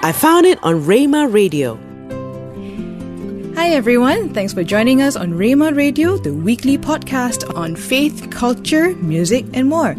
I found it on Rhema Radio. Hi everyone, thanks for joining us on Rhema Radio, the weekly podcast on faith, culture, music and more.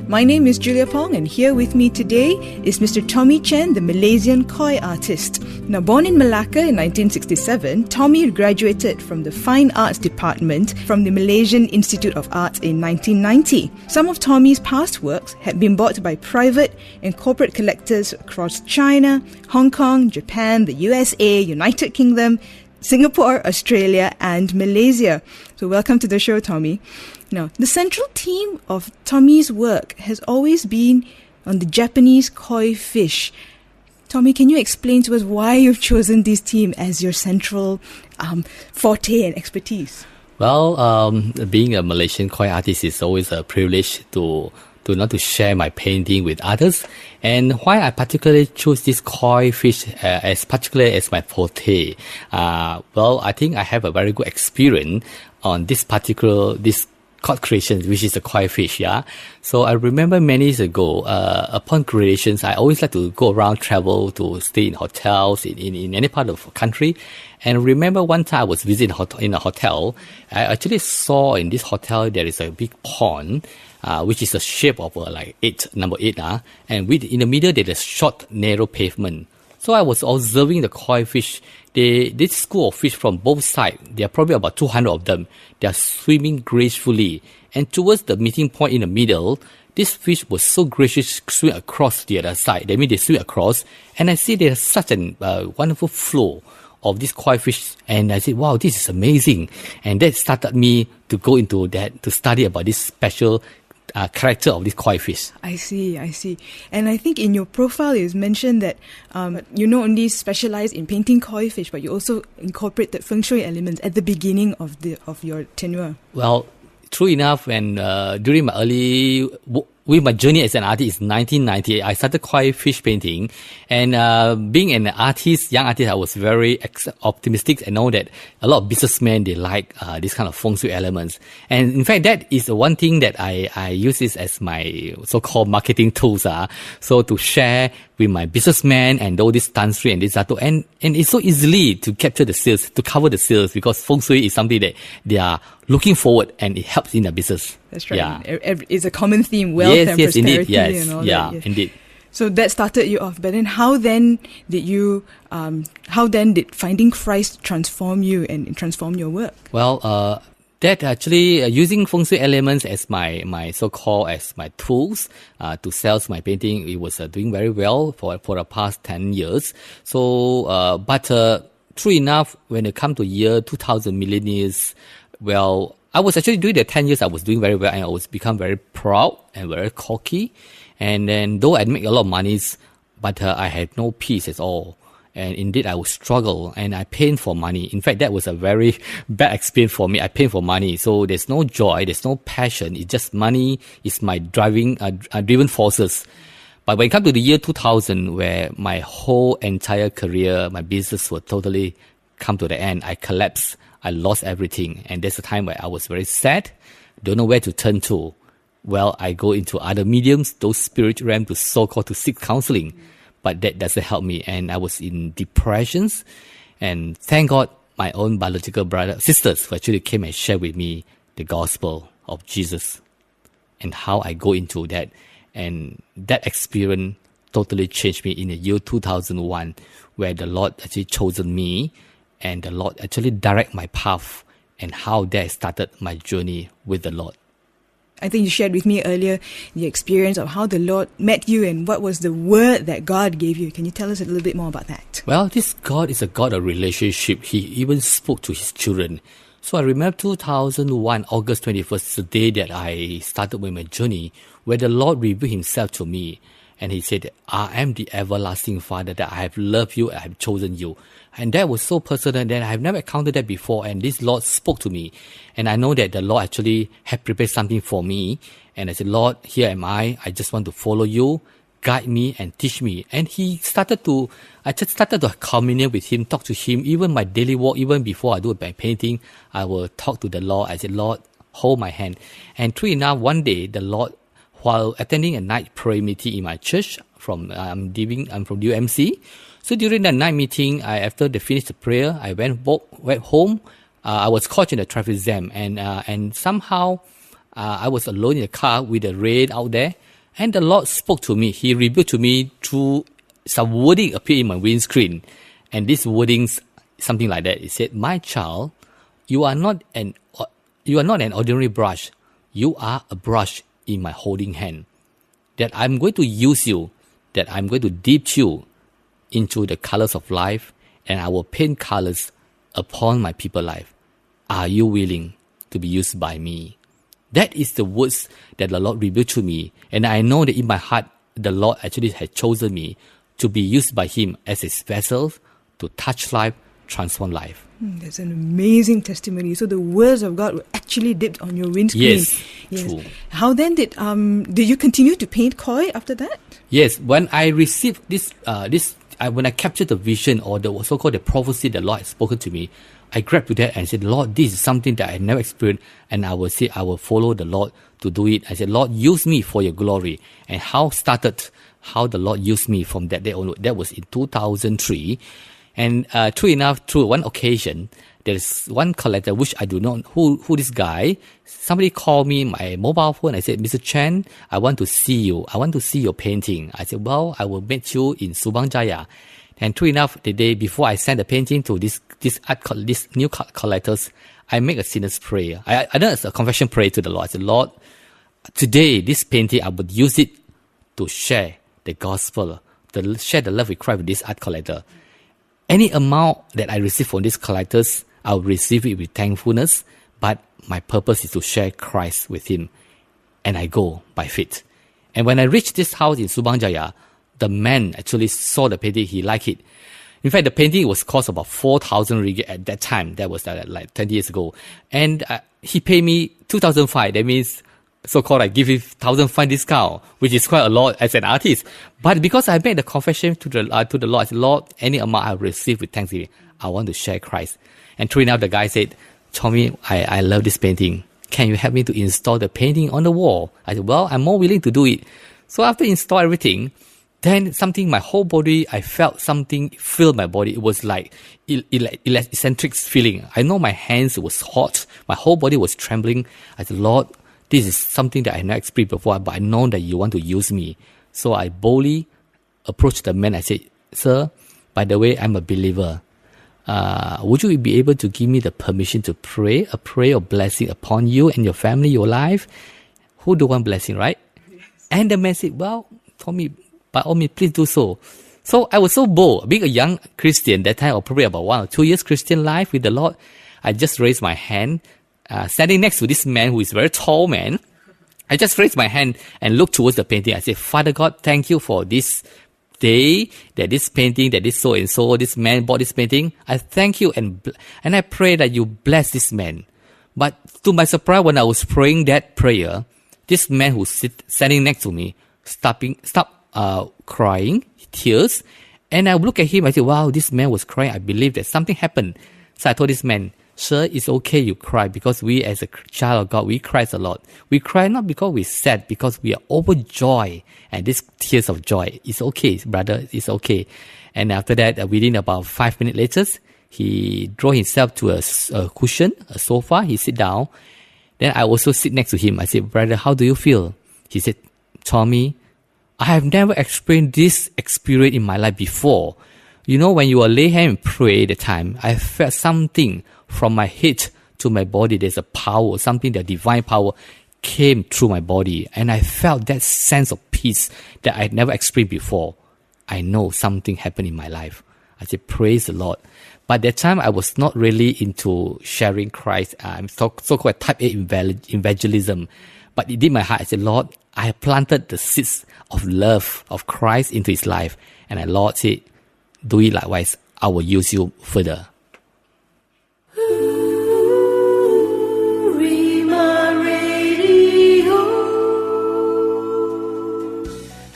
My name is Julia Pong and here with me today is Mr. Tommy Chen, the Malaysian koi artist. Now born in Malacca in 1967, Tommy graduated from the Fine Arts Department from the Malaysian Institute of Arts in 1990. Some of Tommy's past works had been bought by private and corporate collectors across China, Hong Kong, Japan, the USA, United Kingdom, Singapore, Australia and Malaysia. So welcome to the show, Tommy. Now, the central theme of Tommy's work has always been on the Japanese koi fish. Tommy, can you explain to us why you've chosen this theme as your central forte and expertise? Well, being a Malaysian koi artist is always a privilege to share my painting with others. And why I particularly choose this koi fish as particularly as my forte? Well, I think I have a very good experience on this cod creation, which is a koi fish, yeah. So I remember many years ago, upon creations, I always like to go around, travel to stay in hotels in any part of the country. And remember one time I was visiting in a hotel, I actually saw in this hotel there is a big pond, which is the shape of number 8, and in the middle there's a short, narrow pavement. So I was observing the koi fish. This school of fish from both sides, there are probably about 200 of them. They are swimming gracefully. And towards the meeting point in the middle, this fish was so gracious swim across the other side. That means they swim across. And I see there's such a wonderful flow of this koi fish. And I said, wow, this is amazing. And that started me to go into that, to study about this special character of this koi fish. I see. And I think in your profile it's mentioned that you not only specialize in painting koi fish, but you also incorporated feng shui elements at the beginning of your tenure. Well, true enough, when during my with my journey as an artist in 1998, I started koi fish painting. And being an artist, young artist, I was very optimistic and know that a lot of businessmen, they like this kind of feng shui elements. And in fact, that is the one thing that I use this as my so-called marketing tools. So to share with my businessmen and all this Tan Sri and this Datuk. And it's so easily to capture the sales, to cover the sales, because feng shui is something that they are looking forward and it helps in their business. That's right. Yeah. It's a common theme, wealth and prosperity indeed. Yes, and all yeah, that. Yes. Indeed. So that started you off. But then how then did finding Christ transform you and transform your work? Well, that actually using feng shui elements as my so-called as my tools to sell my painting, it was doing very well for the past 10 years. So, but true enough, when it come to year 2000 millennials, well, I was actually doing the 10 years, I was doing very well and I was become very proud and very cocky. And then though I'd make a lot of monies, but I had no peace at all. And indeed, I would struggle and I paid for money. In fact, that was a very bad experience for me. I paid for money. So there's no joy, there's no passion. It's just money is my driven forces. But when it comes to the year 2000, where my whole entire career, my business will totally come to the end, I collapsed. I lost everything. And that's the time where I was very sad, don't know where to turn to. Well, I go into other mediums, those spiritual realms, to so-called to seek counseling. But that doesn't help me. And I was in depressions. And thank God, my own biological sisters who actually came and shared with me the gospel of Jesus and how I go into that. And that experience totally changed me in the year 2001, where the Lord actually chosen me and the Lord actually direct my path and how that started my journey with the Lord. I think you shared with me earlier the experience of how the Lord met you and what was the word that God gave you. Can you tell us a little bit more about that? Well, this God is a God of relationship. He even spoke to his children. So I remember 2001, August 21st, the day that I started with my journey, where the Lord revealed himself to me. And he said, I am the everlasting Father, that I have loved you, I have chosen you. And that was so personal that I have never encountered that before. And this Lord spoke to me. And I know that the Lord actually had prepared something for me. And I said, Lord, here am I just want to follow you, guide me and teach me. And I just started to communion with him, talk to him, even my daily walk, even before I do my painting, I will talk to the Lord. I said, Lord, hold my hand. And true enough, one day the Lord while attending a night prayer meeting in my church. I'm from UMC. So during that night meeting, after they finished the prayer, I went home. I was caught in a traffic jam, and somehow I was alone in the car with the rain out there, and the Lord spoke to me. He revealed to me through some wording appeared in my windscreen, and this wordings something like that. It said, "My child, you are not an ordinary brush. You are a brush in my holding hand. That I'm going to use you. That I'm going to dip you into the colors of life, and I will paint colors upon my people's life. Are you willing to be used by me?" That is the words that the Lord revealed to me. And I know that in my heart, the Lord actually had chosen me to be used by Him as His vessel to touch life, transform life. That's an amazing testimony. So the words of God were actually dipped on your windscreen. Yes. True. How then did you continue to paint koi after that? Yes, when I received when I captured the vision or the so-called the prophecy the Lord had spoken to me, I grabbed to that and said, "Lord, this is something that I never experienced," and I will follow the Lord to do it. I said, "Lord, use me for your glory." And how the Lord used me from that day onward. That was in 2003. And through one occasion, there's one collector, which I do not know who this guy. Somebody called me my mobile phone. I said, "Mr. Chen, I want to see you. I want to see your painting." I said, "Well, I will meet you in Subang Jaya." And true enough, the day before I sent the painting to this new collectors, I make a sinner's prayer. I done a confession prayer to the Lord. I said, "Lord, today this painting, I would use it to share the gospel, to share the love we cry with this art collector. Any amount that I receive from these collectors, I'll receive it with thankfulness, but my purpose is to share Christ with him." And I go by faith. And when I reached this house in Subang Jaya, the man actually saw the painting, he liked it. In fact, the painting was cost about 4,000 ringgit at that time. That was like 20 years ago. And he paid me 2,500. That means, so-called, I give him 1,500 discount, which is quite a lot as an artist. But because I made the confession to the Lord, I said, "Lord, any amount I receive with thanksgiving, I want to share Christ." And true enough, the guy said, "Tommy, I love this painting. Can you help me to install the painting on the wall?" I said, "Well, I'm more willing to do it." So after install everything, then my whole body, I felt something fill my body. It was like eccentric feeling. I know my hands was hot. My whole body was trembling. I said, "Lord, this is something that I never experienced before, but I know that you want to use me." So I boldly approached the man. I said, "Sir, by the way, I'm a believer. Would you be able to give me the permission to pray a prayer of blessing upon you and your family, your life? Who do want blessing, right?" Yes. And the man said, "Well, Tommy, by all means, please do so." So I was so bold. Being a young Christian, that time, or probably about 1 or 2 years Christian life with the Lord, I just raised my hand, standing next to this man who is a very tall man. I just raised my hand and looked towards the painting. I said, "Father God, thank you for this day, that this painting, that this so and so, this man bought this painting. I thank you and I pray that you bless this man." But to my surprise, when I was praying that prayer, this man who's standing next to me stopped crying, tears. And I look at him, I said, "Wow, this man was crying. I believe that something happened." So I told this man, "Sir, it's okay you cry, because we as a child of God, we cry a lot. We cry not because we're sad, because we are overjoyed. And these tears of joy, it's okay, brother, it's okay." And after that, within about 5 minutes later, he drew himself to a cushion, a sofa. He sit down. Then I also sit next to him. I said, "Brother, how do you feel?" He said, "Tommy, I have never experienced this experience in my life before. You know, when you are lay hand and pray at the time, I felt something from my head to my body. There's a power, something, that divine power came through my body. And I felt that sense of peace that I had never experienced before. I know something happened in my life." I said, "Praise the Lord." But that time, I was not really into sharing Christ. I'm so-called type A evangelism. But it did my heart. I said, "Lord, I have planted the seeds of love of Christ into his life." And the Lord said, "Do it likewise. I will use you further."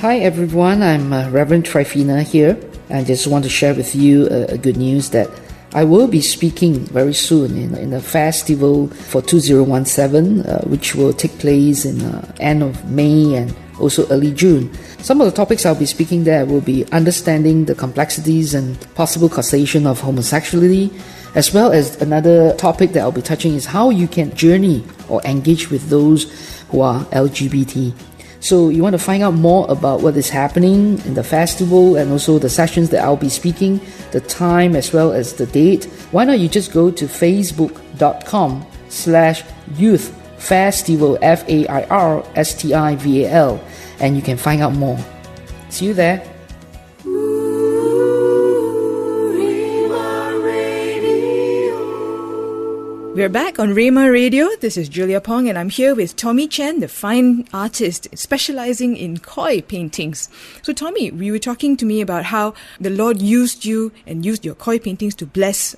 Hi everyone, I'm Reverend Trifina here. I just want to share with you good news that I will be speaking very soon in a festival for 2017, which will take place in end of May and also early June. Some of the topics I'll be speaking there will be understanding the complexities and possible causation of homosexuality, as well as another topic that I'll be touching is how you can journey or engage with those who are LGBT. So you want to find out more about what is happening in the festival and also the sessions that I'll be speaking, the time as well as the date, why not you just go to facebook.com/youth festival, FAIRSTIVAL, and you can find out more. See you there. We're back on Rhema Radio. This is Julia Pong, and I'm here with Tommy Chen, the fine artist specializing in koi paintings. So Tommy, you were talking to me about how the Lord used you and used your koi paintings to bless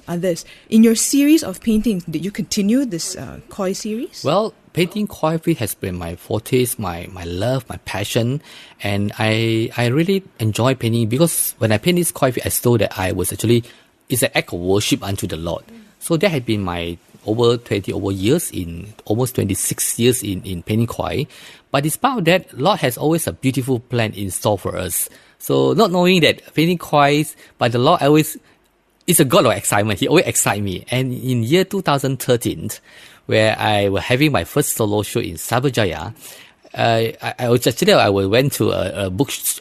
others. In your series of paintings, did you continue this koi series? Well, painting koi fish has been my forte, my love, my passion, and I really enjoy painting because when I paint this koi fish, I saw that it's an act of worship unto the Lord. So that had been my over 26 years in painting koi. But despite of that, Lord has always a beautiful plan in store for us. So not knowing that painting koi, but the Lord always is a God of excitement. He always excites me. And in year 2013, where I was having my first solo show in Cyberjaya, I went to a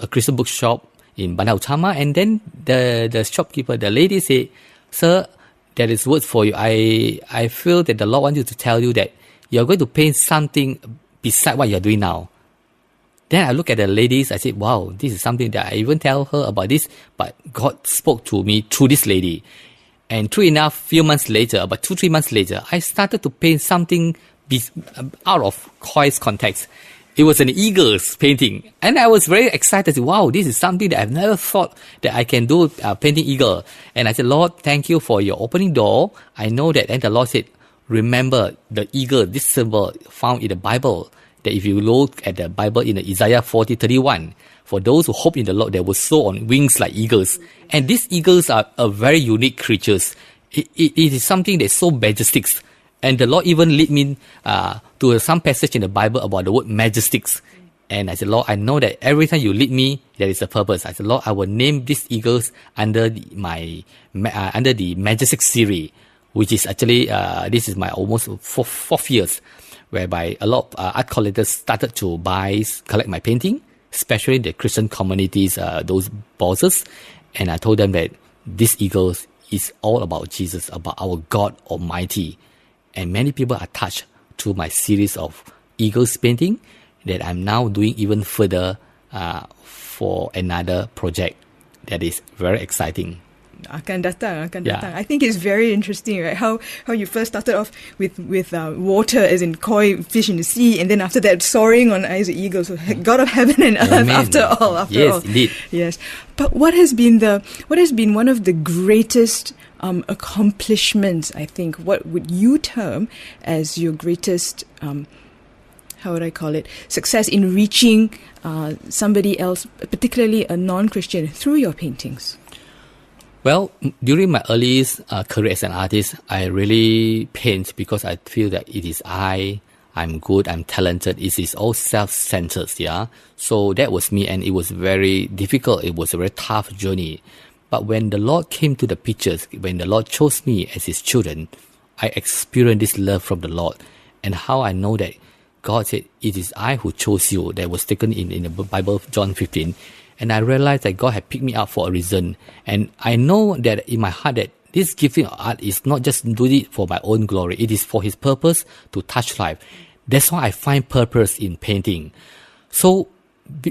Christian bookshop in Bandar Utama, and then the shopkeeper, the lady said, "Sir, there is words for you. I feel that the Lord wants you to tell you that you're going to paint something beside what you're doing now." Then I look at the ladies, I said, wow, this is something that I even tell her about this, but God spoke to me through this lady. And true enough, few months later, about 2-3 months later, I started to paint something out of koi's context. It was an eagle's painting. And I was very excited. Wow, this is something that I've never thought that I can do, painting eagle. And I said, Lord, thank you for your opening door. I know that. And the Lord said, remember the eagle, this symbol found in the Bible, that if you look at the Bible in Isaiah 40:31, for those who hope in the Lord, they will soar on wings like eagles. And these eagles are very unique creatures. It is something that's so majestic. And the Lord even lead me to some passage in the Bible about the word majestics. And I said, Lord, I know that every time you lead me, there is a purpose. I said, Lord, I will name these eagles under the majestic series, which is actually, this is my almost fourth years, whereby a lot of art collectors started to collect my painting, especially the Christian communities, those bosses. And I told them that this eagles is all about Jesus, about our God Almighty. And many people are touched through my series of eagles painting that I'm now doing even further for another project that is very exciting. Akan datang. I think it's very interesting, right? How you first started off with water, as in koi, fish in the sea, and then after that soaring on as an eagle. So God of heaven and earth. Amen. After all. Yes, indeed. Yes. But what has been one of the greatest accomplishments, I think? What would you term as your greatest, how would I call it, success in reaching somebody else, particularly a non-Christian, through your paintings? Well, during my earliest career as an artist, I really paint because I feel that it is I'm good, I'm talented. It is all self-centered, yeah. So that was me, and it was very difficult. It was a very tough journey. But when the Lord came to the pictures, when the Lord chose me as His children, I experienced this love from the Lord. And how I know that God said, it is I who chose you, that was taken in the Bible, John 15. And I realized that God had picked me up for a reason. And I know that in my heart that this gifting of art is not just doing it for my own glory. It is for His purpose to touch life. That's why I find purpose in painting. So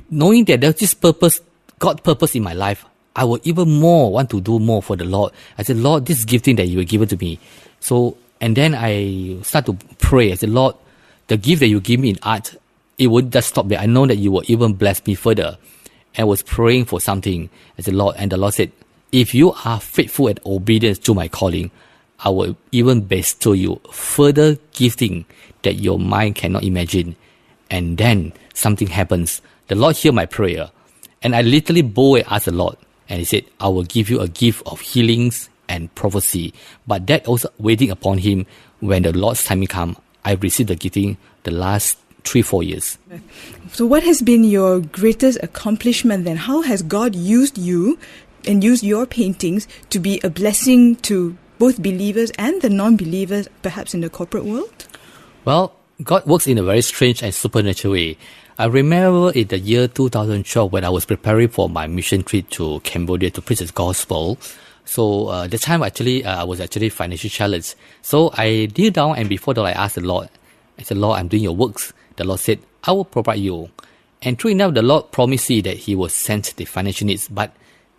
knowing that there's this purpose, God's purpose in my life, I will even more want to do more for the Lord. I said, Lord, this gifting that you have given to me. So, and then I start to pray. I said, Lord, the gift that you give me in art, it won't just stop there. I know that you will even bless me further. I was praying for something. I said, Lord, and the Lord said, if you are faithful and obedient to my calling, I will even bestow you further gifting that your mind cannot imagine. And then something happens. The Lord heard my prayer. And I literally bowed and asked the Lord. And He said, I will give you a gift of healings, and prophecy. But that also waiting upon him when the Lord's timing come. I received the gifting the last 3-4 years. So what has been your greatest accomplishment then? How has God used you and used your paintings to be a blessing to both believers and the non-believers, perhaps in the corporate world? Well, God works in a very strange and supernatural way. I remember in the year 2012 when I was preparing for my mission trip to Cambodia to preach the gospel. So the time I was actually financially challenged. So I kneel down and before the Lord I asked the Lord, I said, Lord, I'm doing your works. The Lord said, I will provide you. And true enough, the Lord promised me that He will send the financial needs, but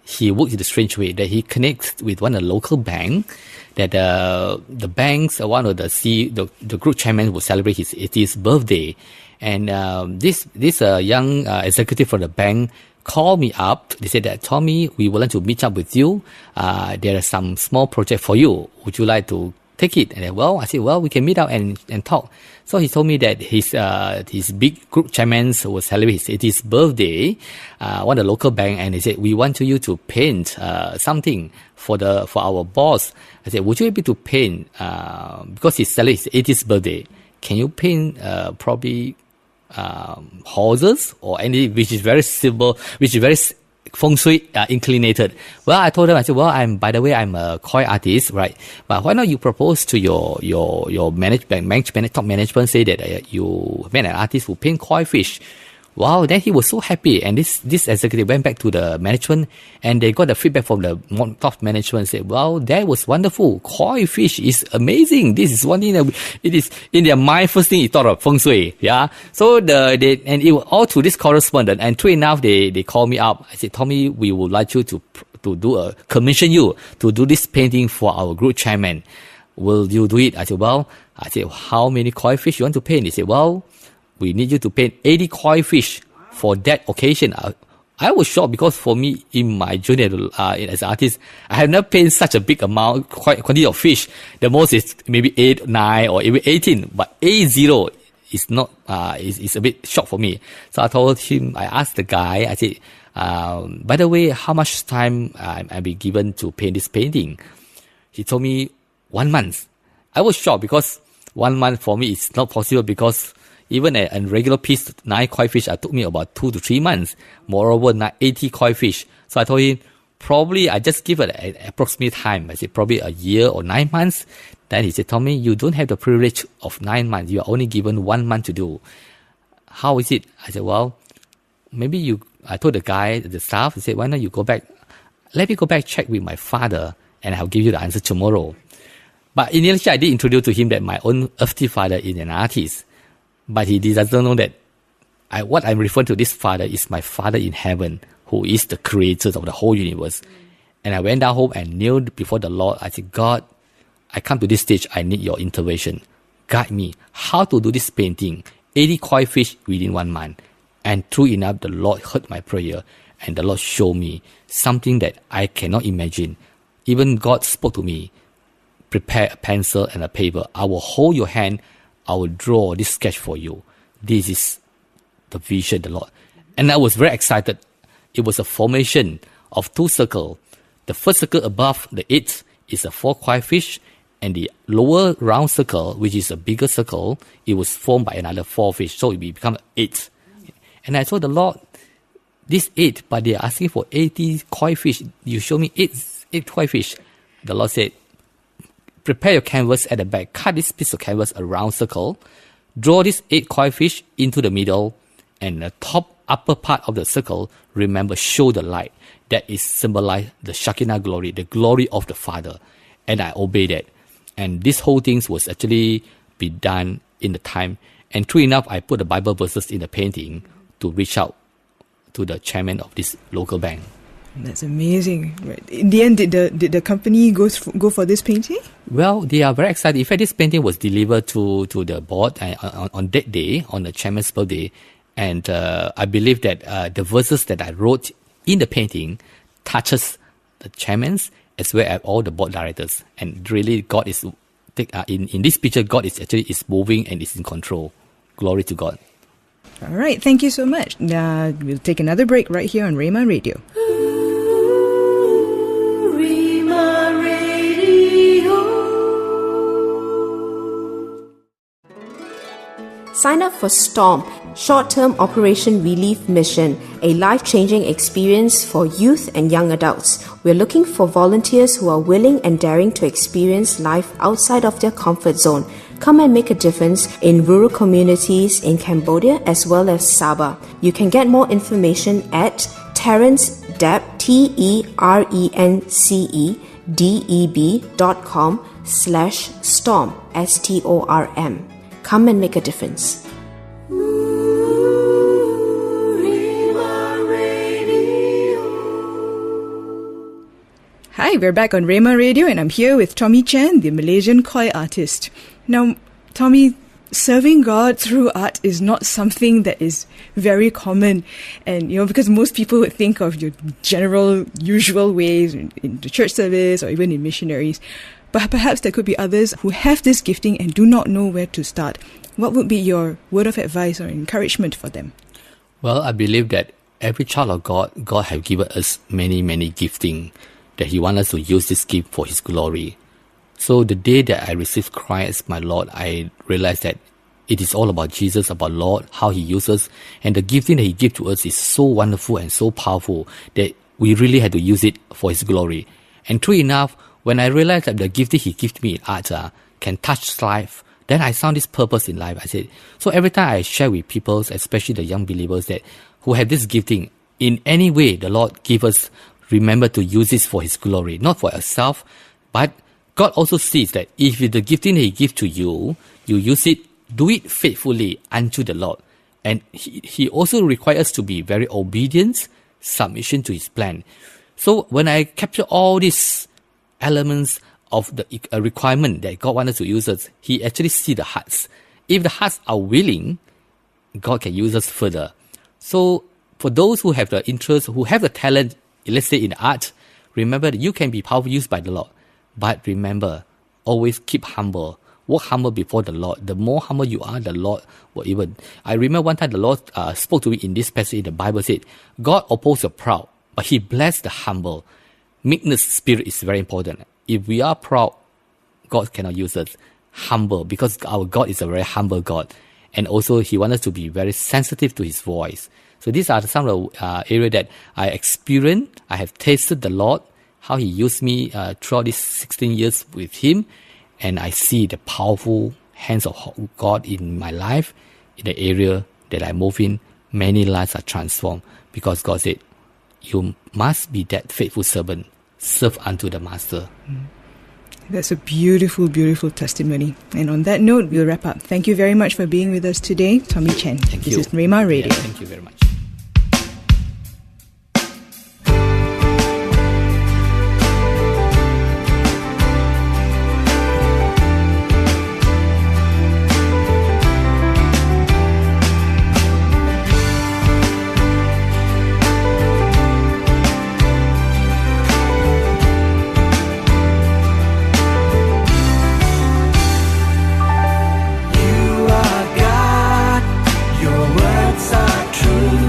He worked in a strange way that He connects with one of the local bank, that the banks, one of the group chairman will celebrate his 80th birthday. And this young executive from the bank called me up. They said that, Tommy, we would like to meet up with you. There are some small project for you. Would you like to take it? And I said, we can meet up and talk. So he told me that his big group chairman will celebrate his 80th birthday, one of the local bank, and he said, we want you to paint something for our boss. I said, would you be able to paint, because he's celebrating his 80th birthday, can you paint probably horses or any which is very simple, which is very feng shui inclinated? Well, I told them, I said, I'm a koi artist, right? But why not you propose to your management, top management, say that you met an artist who paint koi fish. Wow, then he was so happy, and this executive went back to the management, and they got the feedback from the top management, said, wow, that was wonderful. Koi fish is amazing. This is one thing that it is in their mind. First thing he thought of feng shui, yeah. So and it was all to this correspondent, and true enough, they called me up. I said, Tommy, we would like you to commission you to do this painting for our group chairman. Will you do it? I said, how many koi fish you want to paint? He said, we need you to paint 80 koi fish for that occasion. I was shocked because for me, in my journey as an artist, I have never painted such a big quantity of fish. The most is maybe 8, 9, or even 18, but 80 is not, is a bit shock for me. So I told him, I asked the guy, I said, by the way, how much time I'll be given to paint this painting? He told me 1 month. I was shocked because 1 month for me is not possible because even a regular piece, 9 koi fish, it took me about 2 to 3 months. Moreover, 80 koi fish. So I told him, probably I just give it an approximate time. I said, probably a year or 9 months. Then he said, Tommy, you don't have the privilege of 9 months. You are only given 1 month to do. How is it? I said, maybe I told the guy, the staff, he said, why not you go back? Let me go back, check with my father, and I'll give you the answer tomorrow. But initially, I did introduce to him that my own earthly father is an artist. But he doesn't know that what I'm referring to this Father is my Father in heaven, who is the creator of the whole universe. And I went down home and kneeled before the Lord. I said, God, I come to this stage, I need your intervention. Guide me how to do this painting, 80 koi fish within 1 month. And true enough, the Lord heard my prayer, and the Lord showed me something that I cannot imagine. Even God spoke to me, prepare a pencil and a paper. I will hold your hand. I will draw this sketch for you. This is the vision, the Lord. And I was very excited. It was a formation of 2 circles. The first circle above the 8 is a 4 koi fish, and the lower round circle, which is a bigger circle, it was formed by another 4 fish. So it become 8. And I told the Lord, this 8, but they are asking for 80 koi fish. You show me 8 koi fish. The Lord said, prepare your canvas at the back. Cut this piece of canvas a round circle. Draw this 8 koi fish into the middle. And the top upper part of the circle, remember, show the light. That is symbolize the Shekinah glory, the glory of the Father. And I obeyed that. And this whole thing was actually be done in the time. And true enough, I put the Bible verses in the painting to reach out to the chairman of this local bank. That's amazing. Right. In the end, did the company go for this painting? Well, they are very excited. In fact, this painting was delivered to the board on that day, on the chairman's birthday. And I believe that the verses that I wrote in the painting touches the chairman's as well as all the board directors. And really, God is in this picture. God is moving and is in control. Glory to God. All right, thank you so much. We'll take another break right here on Rhema Radio. Rhema Radio. Sign up for Stomp, Short-Term Operation Relief Mission, a life-changing experience for youth and young adults. We're looking for volunteers who are willing and daring to experience life outside of their comfort zone. Come and make a difference in rural communities in Cambodia as well as Sabah. You can get more information at TerenceDeb, TerenceDeb.com/storm, STORM. Come and make a difference. Hi, we're back on Rhema Radio and I'm here with Tommy Chen, the Malaysian koi artist. Now, Tommy, serving God through art is not something that is very common. And, because most people would think of your general, usual ways in the church service or even in missionaries. But perhaps there could be others who have this gifting and do not know where to start. What would be your word of advice or encouragement for them? Well, I believe that every child of God has given us many, many gifting, that He wants us to use this gift for His glory. So the day that I received Christ as my Lord, I realized that it is all about Jesus, about Lord, how He uses, and the gifting that He gives to us is so wonderful and so powerful that we really had to use it for His glory. And true enough, when I realized that the gifting He gives me in art can touch life, then I found this purpose in life. I said, so every time I share with people, especially the young believers that who have this gifting, in any way the Lord give us, remember to use this for His glory, not for yourself, but God also sees that if the gifting He gives to you, you use it, do it faithfully unto the Lord. And He also requires us to be very obedient, submission to His plan. So when I capture all these elements of the requirement that God wants us to use us, He actually sees the hearts. If the hearts are willing, God can use us further. So for those who have the interest, who have the talent, let's say in art, remember that you can be powerfully used by the Lord. But remember, always keep humble. Walk humble before the Lord. The more humble you are, the Lord will even. I remember one time the Lord spoke to me in this passage in the Bible, said, God opposes the proud, but He blesses the humble. Meekness spirit is very important. If we are proud, God cannot use us. Humble, because our God is a very humble God. And also He wants us to be very sensitive to His voice. So these are some of the areas that I experienced. I have tasted the Lord, how He used me throughout these 16 years with Him. And I see the powerful hands of God in my life, in the area that I move in. Many lives are transformed because God said, you must be that faithful servant, serve unto the master. That's a beautiful, beautiful testimony. And on that note, we'll wrap up. Thank you very much for being with us today, Tommy Chen. Thank you. This is Rhema Radio. Yeah, thank you very much. True.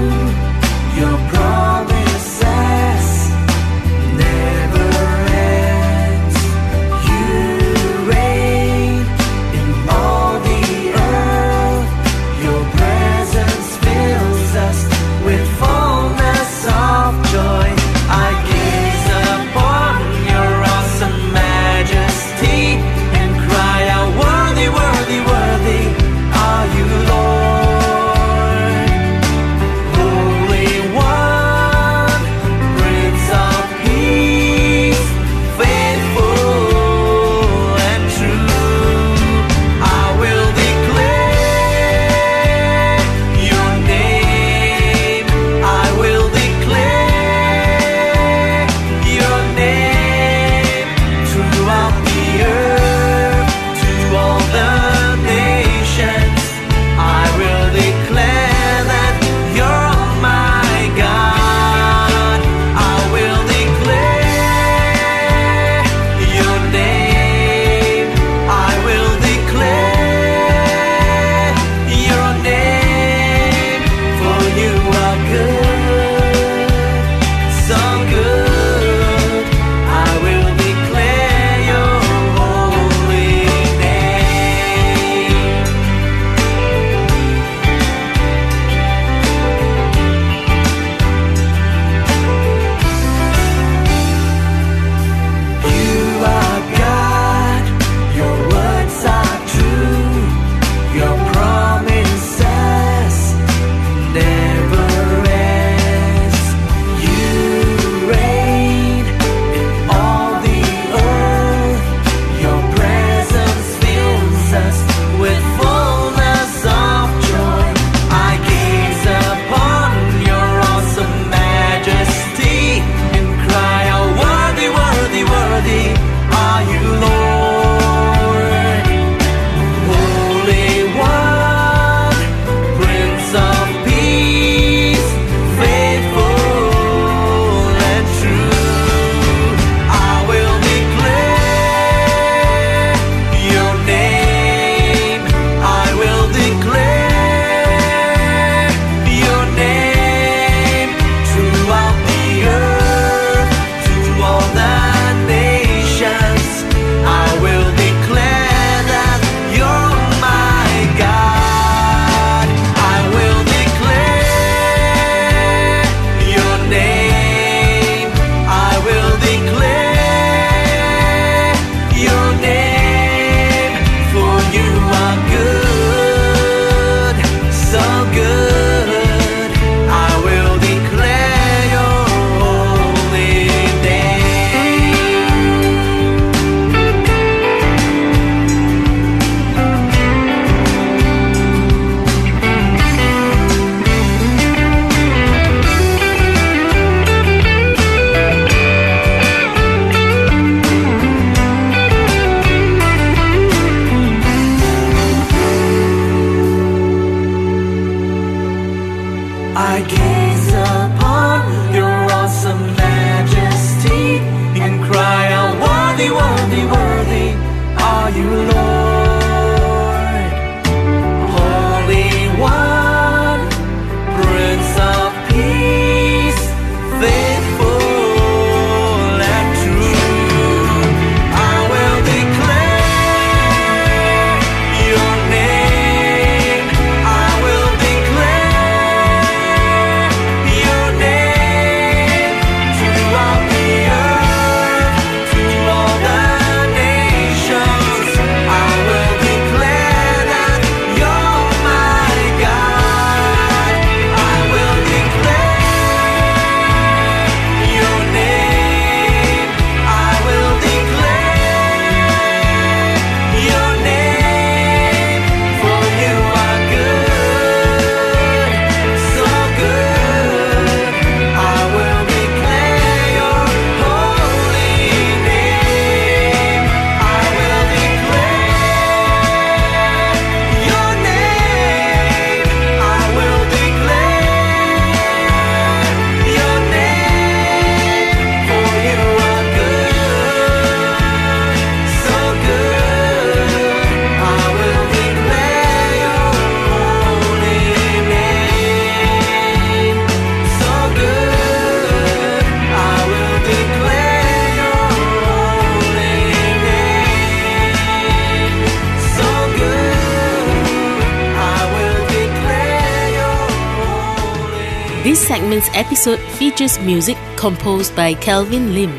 This segment's episode features music composed by Kelvin Lim.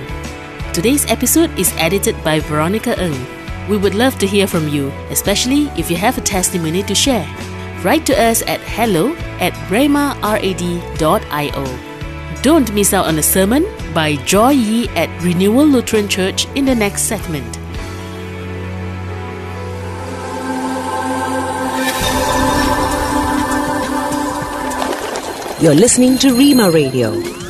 Today's episode is edited by Veronica Ng. We would love to hear from you, especially if you have a testimony to share. Write to us at hello@rhemarad.io. Don't miss out on a sermon by Joy Yee at Renewal Lutheran Church in the next segment. You're listening to Rhema Radio.